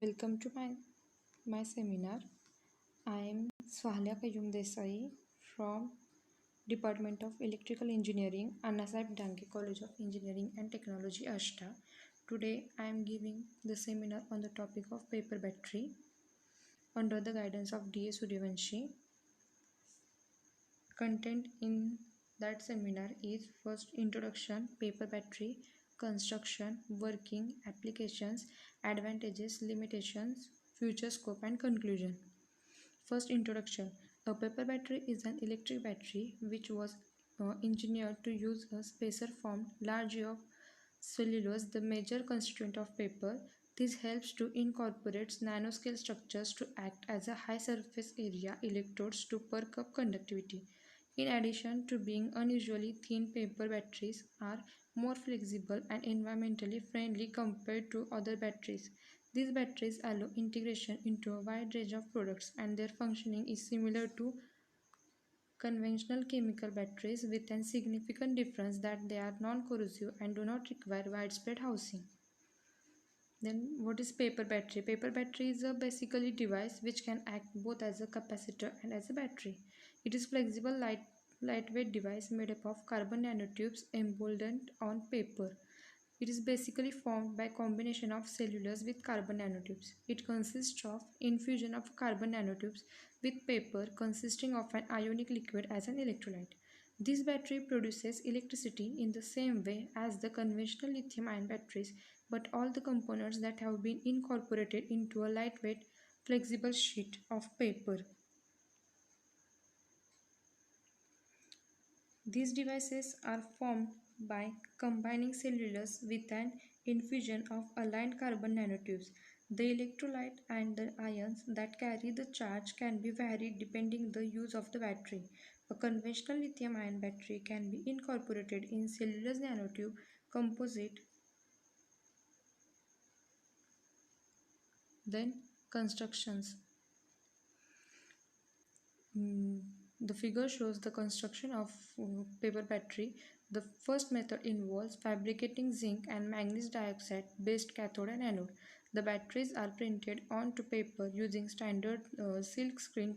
Welcome to my seminar. I am Swahalya Kayum Desai from Department of Electrical Engineering, Annasaheb Danke College of Engineering and Technology, Ashta. Today I am giving the seminar on the topic of paper battery under the guidance of D.A. Suryavanshi. Content in that seminar is first introduction, paper battery, construction, working, applications, advantages, limitations, future scope and conclusion. First introduction. A paper battery is an electric battery which was engineered to use a spacer formed largely of cellulose, the major constituent of paper. This helps to incorporate nanoscale structures to act as a high surface area electrodes to perk up conductivity. In addition to being unusually thin, paper batteries are more flexible and environmentally friendly compared to other batteries. These batteries allow integration into a wide range of products and their functioning is similar to conventional chemical batteries with a significant difference that they are non-corrosive and do not require widespread housing. Then what is paper battery? Paper battery is a basically device which can act both as a capacitor and as a battery. It is flexible lightweight device made up of carbon nanotubes emboldened on paper. It is basically formed by combination of cellulose with carbon nanotubes. It consists of infusion of carbon nanotubes with paper consisting of an ionic liquid as an electrolyte. This battery produces electricity in the same way as the conventional lithium-ion batteries, but all the components that have been incorporated into a lightweight, flexible sheet of paper. These devices are formed by combining cellulose with an infusion of aligned carbon nanotubes. The electrolyte and the ions that carry the charge can be varied depending the use of the battery. A conventional lithium-ion battery can be incorporated in cellulose nanotube composite. Then constructions. Mm, the figure shows the construction of paper battery. The first method involves fabricating zinc and manganese dioxide based cathode and anode. The batteries are printed onto paper using standard silk screen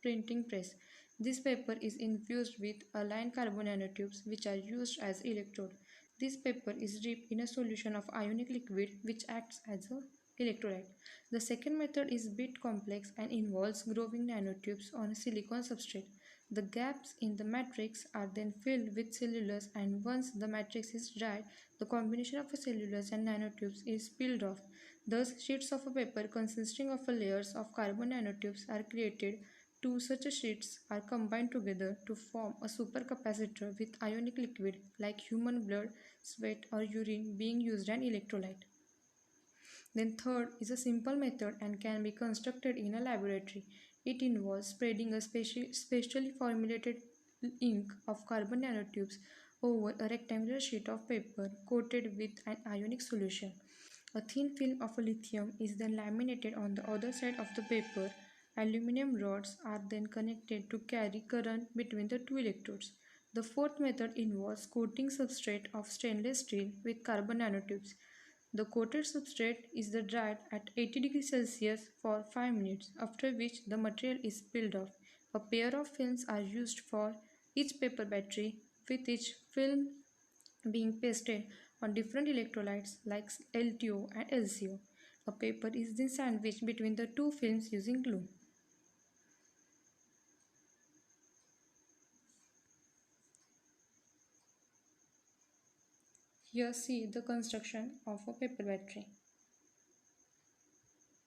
printing press. This paper is infused with aligned carbon nanotubes which are used as electrode. This paper is dipped in a solution of ionic liquid which acts as a electrolyte. The second method is bit complex and involves growing nanotubes on a silicon substrate. The gaps in the matrix are then filled with cellulose and once the matrix is dried, the combination of cellulose and nanotubes is peeled off. Thus, sheets of paper consisting of layers of carbon nanotubes are created. Two such sheets are combined together to form a supercapacitor with ionic liquid like human blood, sweat or urine being used as an electrolyte. Then third is a simple method and can be constructed in a laboratory. It involves spreading a specially formulated ink of carbon nanotubes over a rectangular sheet of paper coated with an ionic solution. A thin film of lithium is then laminated on the other side of the paper. Aluminum rods are then connected to carry current between the two electrodes. The fourth method involves coating substrate of stainless steel with carbon nanotubes. The coated substrate is then dried at 80 degrees Celsius for 5 minutes, after which the material is peeled off. A pair of films are used for each paper battery, with each film being pasted on different electrolytes like LTO and LCO. A paper is then sandwiched between the two films using glue. Here see the construction of a paper battery.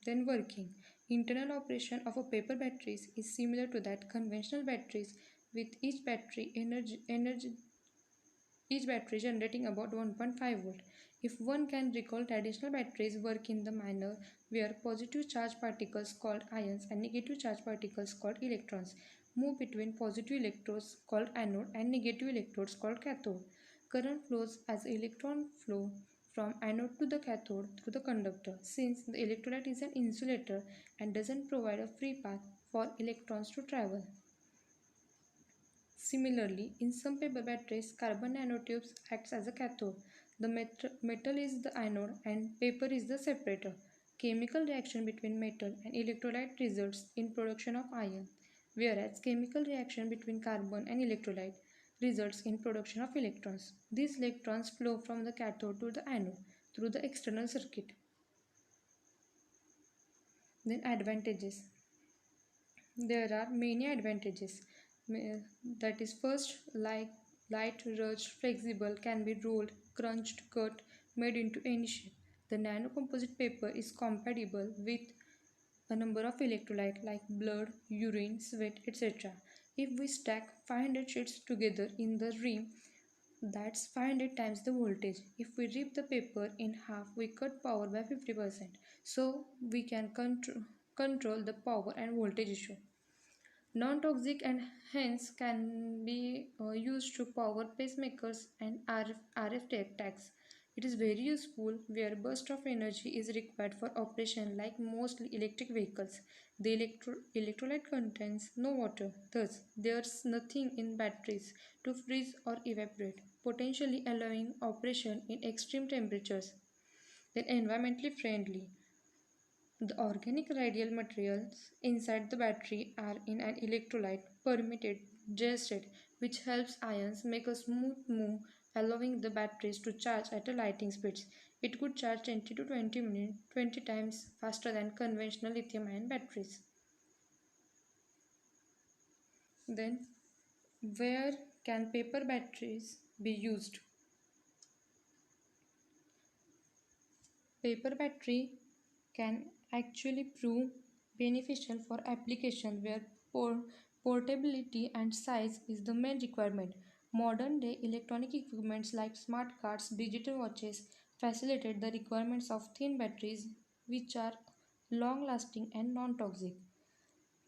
Then working. Internal operation of a paper batteries is similar to that conventional batteries with each battery generating about 1.5 volt. If one can recall, traditional batteries work in the manner where positive charge particles called ions and negative charge particles called electrons move between positive electrodes called anode and negative electrodes called cathode. Current flows as electron flow from anode to the cathode through the conductor. Since the electrolyte is an insulator and doesn't provide a free path for electrons to travel. Similarly, in some paper batteries, carbon nanotubes acts as a cathode. The metal is the anode and paper is the separator. chemical reaction between metal and electrolyte results in production of ion, whereas chemical reaction between carbon and electrolyte results in production of electrons. These electrons flow from the cathode to the anode through the external circuit. Then advantages. There are many advantages. That is, first, like light, rugged, flexible, can be rolled, crunched, cut, made into any shape. The nanocomposite paper is compatible with a number of electrolytes like blood, urine, sweat, etc. If we stack 500 sheets together in the rim, that's 500 times the voltage. If we rip the paper in half, we cut power by 50%. So we can control the power and voltage issue. Non-toxic and hence can be used to power pacemakers and RF tags. It is very useful where burst of energy is required for operation like most electric vehicles. The electrolyte contains no water, thus there's nothing in batteries to freeze or evaporate, potentially allowing operation in extreme temperatures. Then environmentally friendly. The organic radial materials inside the battery are in an electrolyte permitted jet state, which helps ions make a smooth move, allowing the batteries to charge at a lightning speeds. It could charge 20 to 20 minutes, 20 times faster than conventional lithium-ion batteries. Then, where can paper batteries be used? Paper battery can actually prove beneficial for application where portability and size is the main requirement. Modern day electronic equipments like smart cards, digital watches facilitate the requirements of thin batteries which are long lasting and non toxic.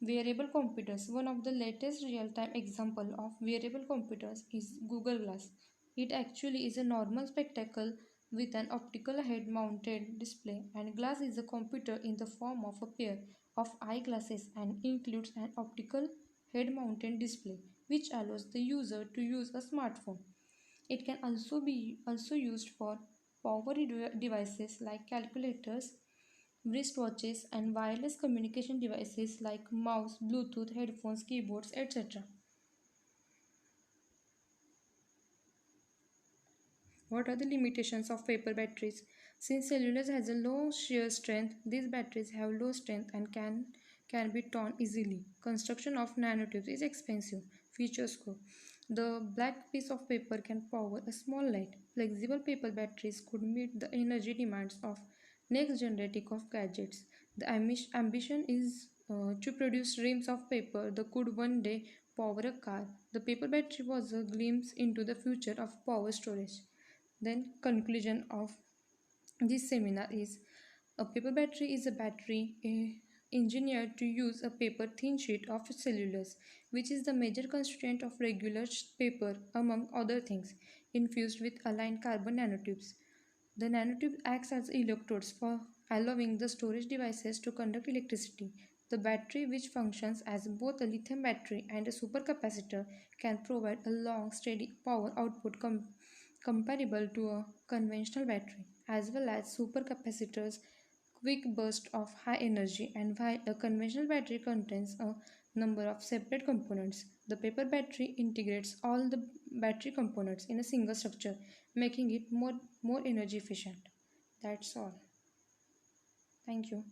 Wearable computers. One of the latest real time example of wearable computers is Google Glass. It actually is a normal spectacle with an optical head mounted display, and Glass is a computer in the form of a pair of eyeglasses and includes an optical head mounted display which allows the user to use a smartphone. It can also be used for power devices like calculators, wristwatches, and wireless communication devices like mouse, Bluetooth, headphones, keyboards, etc. What are the limitations of paper batteries? Since cellulose has a low shear strength, these batteries have low strength and can be torn easily. Construction of nanotubes is expensive. Features go. The black piece of paper can power a small light. Flexible paper batteries could meet the energy demands of next generation of gadgets. The ambition is to produce reams of paper that could one day power a car. The paper battery was a glimpse into the future of power storage. Then conclusion of this seminar is a paper battery is a battery engineered to use a paper thin sheet of cellulose, which is the major constituent of regular paper among other things, infused with aligned carbon nanotubes. The nanotube acts as electrodes for allowing the storage devices to conduct electricity. The battery, which functions as both a lithium battery and a supercapacitor, can provide a long, steady power output comparable to a conventional battery, as well as supercapacitors quick burst of high energy. And while a conventional battery contains a number of separate components, the paper battery integrates all the battery components in a single structure, making it more energy efficient. That's all. Thank you.